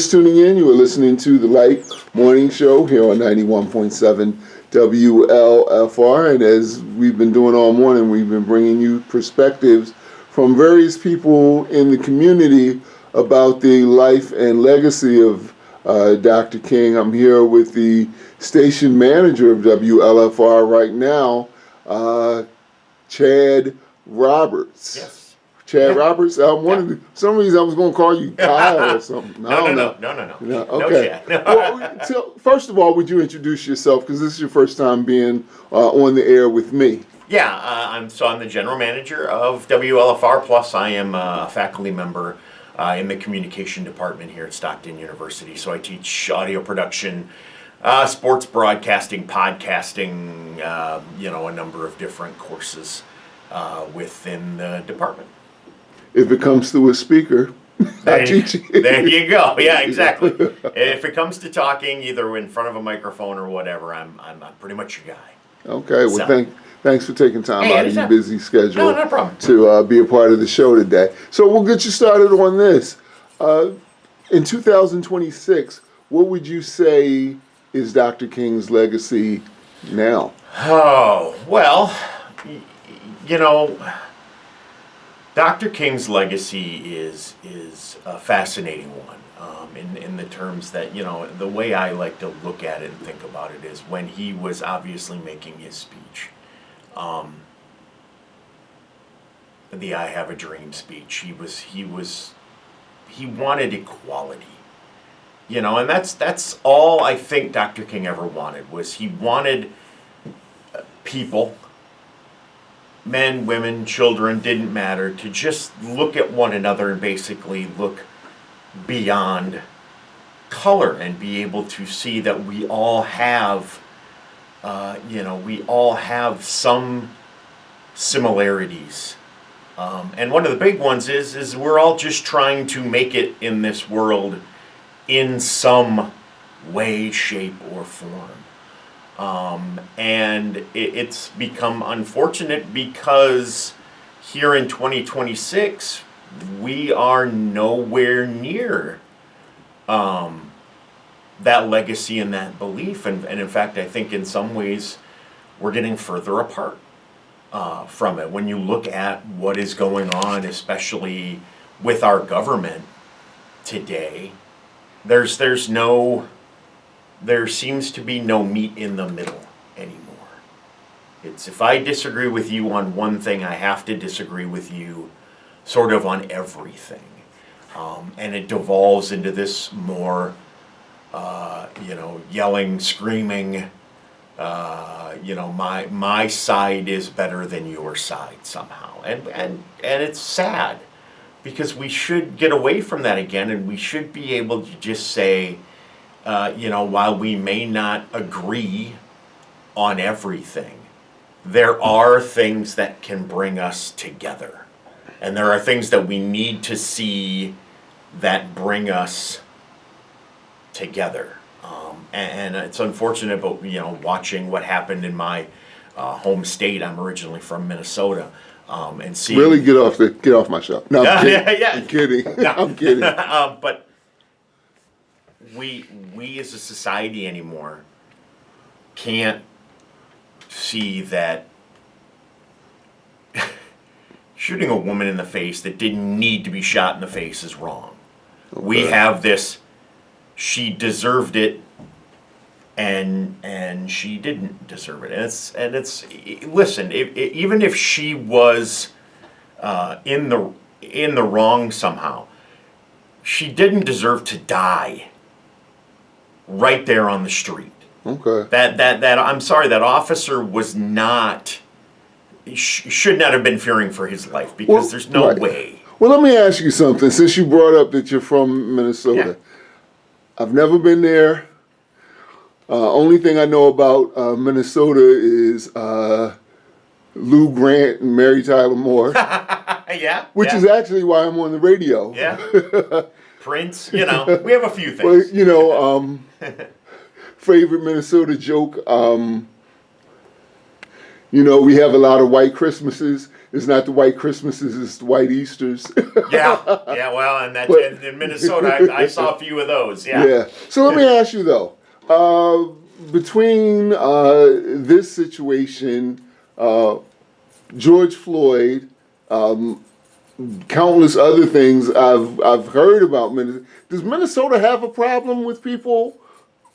just tuning in, you are listening to the Light Morning Show here on 91.7 WLFR. And as we've been doing all morning, we've been bringing you perspectives from various people in the community about the life and legacy of Dr. King. I'm here with the station manager of WLFR right now, Chad Roberts. Yes. Chad Roberts. I wanted for some reason I was going to call you Kyle or something. No. Okay. No. Well, first of all, would you introduce yourself, because this is your first time being on the air with me? Yeah, I'm the general manager of WLFR. Plus, I am a faculty member in the communication department here at Stockton University. So I teach audio production, sports broadcasting, podcasting, a number of different courses within the department. If it comes to a speaker, I teach you. There you go. Yeah, exactly. If it comes to talking, either in front of a microphone or whatever, I'm pretty much your guy. Okay. Well, thanks for taking time out of your busy schedule no problem. to be a part of the show today. So we'll get you started on this. In 2026, what would you say is Dr. King's legacy now? Oh, well, Dr. King's legacy is a fascinating one in the terms that, the way I like to look at it and think about it is when he was obviously making his speech, the I Have a Dream speech, he wanted equality, and that's all I think Dr. King ever wanted, was he wanted people, men, women, children, didn't matter, to just look at one another and basically look beyond color and be able to see that we all have, some similarities. And one of the big ones is we're all just trying to make it in this world in some way, shape, or form. And it's become unfortunate because here in 2026, we are nowhere near that legacy and that belief. And in fact, I think in some ways we're getting further apart from it. When you look at what is going on, especially with our government today, there seems to be no meat in the middle anymore. It's, if I disagree with you on one thing, I have to disagree with you sort of on everything. And it devolves into this more, yelling, screaming, my side is better than your side somehow. And it's sad, because we should get away from that again, and we should be able to just say, while we may not agree on everything, there are things that can bring us together. And there are things that we need to see that bring us together. And it's unfortunate, but, watching what happened in my home state, I'm originally from Minnesota, and seeing... Really get off my show. No, I'm kidding. Yeah. I'm kidding. No. I'm kidding. But we as a society anymore can't see that shooting a woman in the face that didn't need to be shot in the face is wrong. Okay. We have this, she deserved it, and she didn't deserve it. And it's listen, even if she was in the wrong somehow, she didn't deserve to die right there on the street. Okay. That I'm sorry, that officer was not, should not have been fearing for his life, because there's no way. Well, let me ask you something. Since you brought up that you're from Minnesota, I've never been there. Only thing I know about Minnesota is Lou Grant and Mary Tyler Moore. Which is actually why I'm on the radio. Yeah. Prince, we have a few things. Well, favorite Minnesota joke, We have a lot of white Christmases. It's not the white Christmases, it's the white Easters. Yeah, well, and that's in Minnesota, I saw a few of those, yeah. Yeah. So let me ask you though, between this situation, George Floyd, countless other things I've heard about Minnesota. Does Minnesota have a problem with people?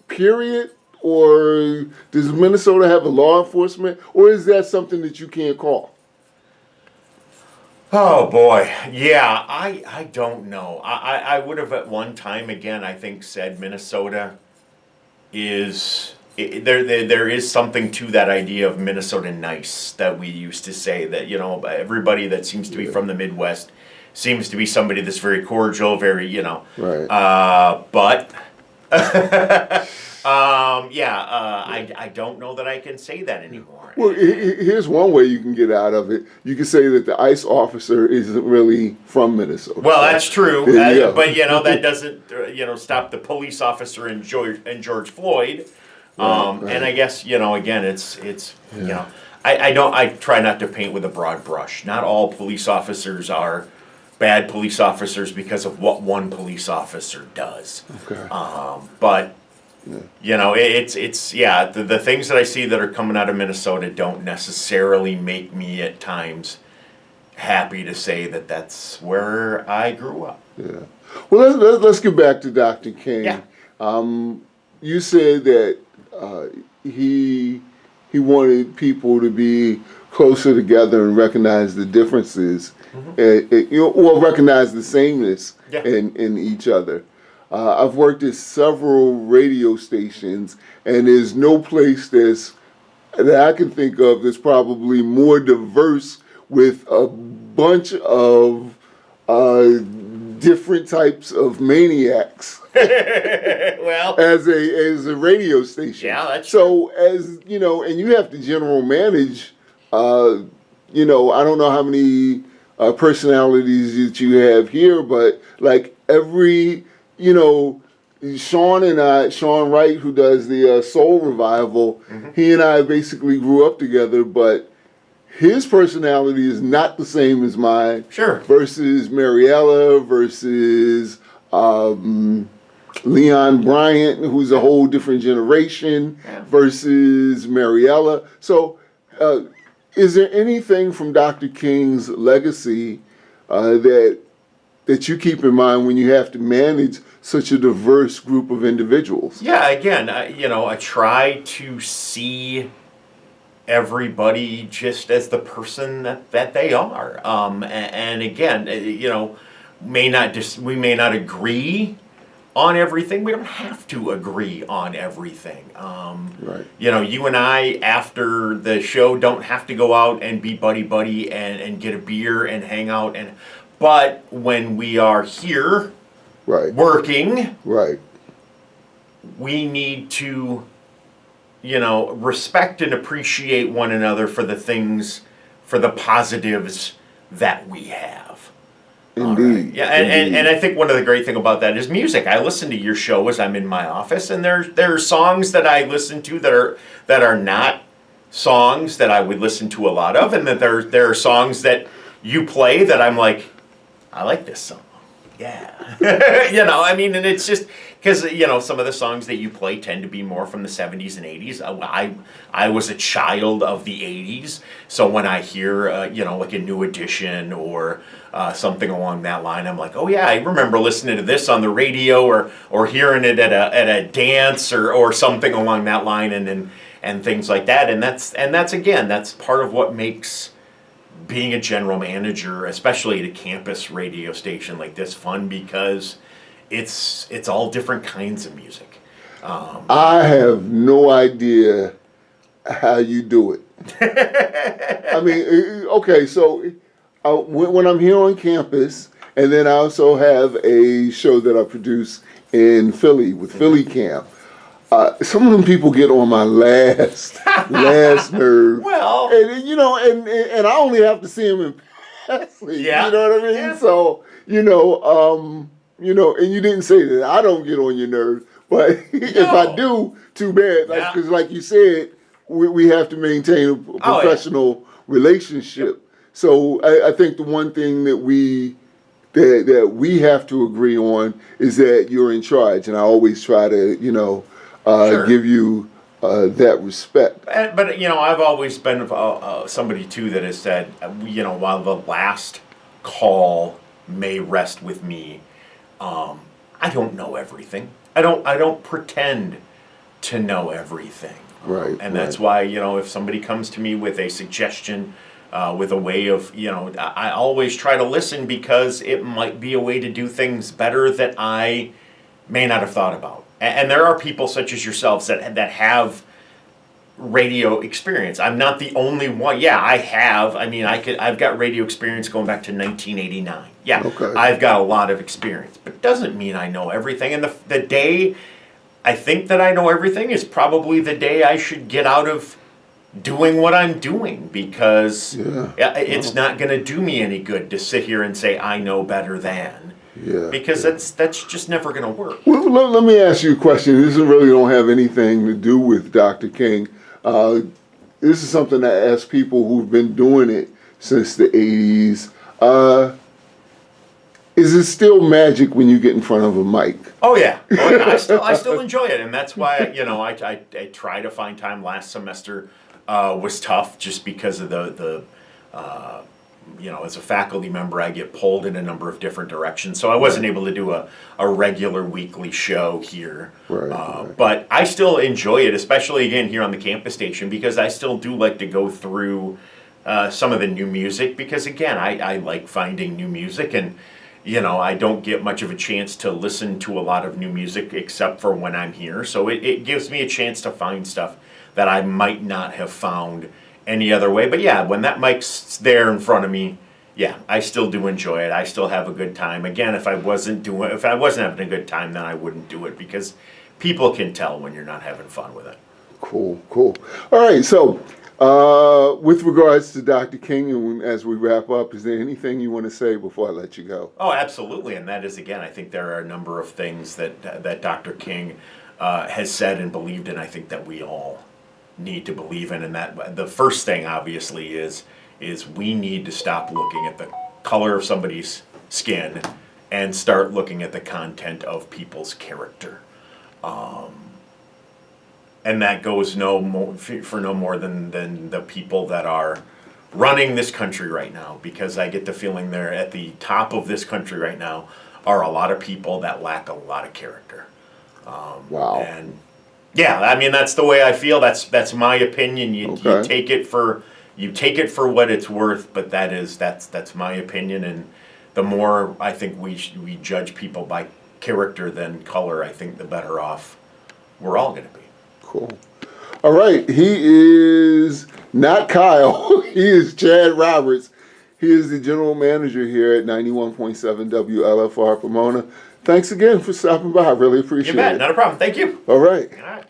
Period. Or does Minnesota have a law enforcement? Or is that something that you can't call? Oh boy, yeah, I don't know. I would have at one time, again, I think said Minnesota is, there is something to that idea of Minnesota nice that we used to say, that, everybody that seems to be from the Midwest seems to be somebody that's very cordial, very, Right. but I don't know that I can say that anymore. Well, here's one way you can get out of it. You can say that the ICE officer isn't really from Minnesota. Well, that's true, There you go. but that doesn't stop the police officer and George Floyd. Right. And I guess again, it's I try not to paint with a broad brush. Not all police officers are bad police officers because of what one police officer does. Okay. But the things that I see that are coming out of Minnesota don't necessarily make me at times happy to say that that's where I grew up. Yeah. Well, let's get back to Dr. King. Yeah. You said that he wanted people to be closer together and recognize the differences, recognize the sameness in each other. I've worked at several radio stations, and there's no place that I can think of that's probably more diverse with a bunch of different types of maniacs. Well, as a radio station. Yeah, that's so and you have to general manage. I don't know how many personalities that you have here, but like every Sean Wright, who does the Soul Revival, he and I basically grew up together, but his personality is not the same as mine. Sure. Versus Mariella, versus Leon Bryant, who's a whole different generation, versus Mariella. So, is there anything from Dr. King's legacy that you keep in mind when you have to manage such a diverse group of individuals? Yeah, again, I try to see everybody just as the person that they are. And again, we may not agree on everything. We don't have to agree on everything. Right. You and I, after the show, don't have to go out and be buddy and get a beer and hang out. But when we are here, Right. working, Right. we need to, respect and appreciate one another for the positives that we have. Indeed. Yeah, and I think one of the great thing about that is music. I listen to your show as I'm in my office, and there are songs that I listen to that are not songs that I would listen to a lot of, and that there are songs that you play that I'm like, I like this song. Yeah. And it's just because, some of the songs that you play tend to be more from the 70s and 80s. I was a child of the 80s. So when I hear, like a New Edition or something along that line, I'm like, oh yeah, I remember listening to this on the radio or hearing it at a dance or something along that line and things like that. And that's part of what makes being a general manager, especially at a campus radio station like this, fun, because it's all different kinds of music. I have no idea how you do it. I mean, okay, so when I'm here on campus, and then I also have a show that I produce in Philly with Philly Camp. Some of them people get on my last nerve. Well, and and I only have to see them in passing. Yeah. You know what I mean? Yeah. So and you didn't say that I don't get on your nerves, but if I do, too bad. Because like you said, we have to maintain a Oh, yeah. professional relationship. So I think the one thing that we have to agree on is that you're in charge, and I always try to Sure. give you that respect. But I've always been somebody too that has said, while the last call may rest with me, I don't know everything. I don't pretend to know everything. Right, And that's right. why, if somebody comes to me with a suggestion, with a way of, I always try to listen because it might be a way to do things better that I may not have thought about. And there are people such as yourselves that have radio experience. I'm not the only one. Yeah, I have. I mean, I've got radio experience going back to 1989. Yeah, Okay. I've got a lot of experience, but it doesn't mean I know everything. And the day I think that I know everything is probably the day I should get out of doing what I'm doing, because it's not going to do me any good to sit here and say I know better than. Yeah. Because that's just never going to work. Well, let me ask you a question. This really don't have anything to do with Dr. King. This is something I ask people who've been doing it since the 80s. Is it still magic when you get in front of a mic? Oh yeah, I still enjoy it, and that's why I try to find time. Last semester was tough just because of the as a faculty member, I get pulled in a number of different directions, so I wasn't able to do a regular weekly show here. Right. But I still enjoy it, especially again here on the campus station, because I still do like to go through some of the new music, because again, I like finding new music, and I don't get much of a chance to listen to a lot of new music except for when I'm here. So it gives me a chance to find stuff that I might not have found any other way. But yeah, when that mic's there in front of me, yeah, I still do enjoy it. I still have a good time. Again, if I wasn't having a good time, then I wouldn't do it, because people can tell when you're not having fun with it. Cool. All right, so with regards to Dr. King, and as we wrap up, is there anything you want to say before I let you go? Oh, absolutely. And that is, again, I think there are a number of things that Dr. King has said and believed in, I think that we all need to believe in. And that the first thing, obviously, is we need to stop looking at the color of somebody's skin and start looking at the content of people's character. And that goes for no more than the people that are running this country right now, because I get the feeling they're at the top of this country right now are a lot of people that lack a lot of character. Wow. And yeah, I mean, that's the way I feel. That's my opinion. You take it for what it's worth, but that's my opinion. And the more I think we judge people by character than color, I think the better off we're all going to be. Cool. All right, he is not Kyle. He is Chad Roberts. He is the general manager here at 91.7 WLFR Pomona. Thanks again for stopping by. I really appreciate it. You bet. Not a problem. Thank you. All right. All right.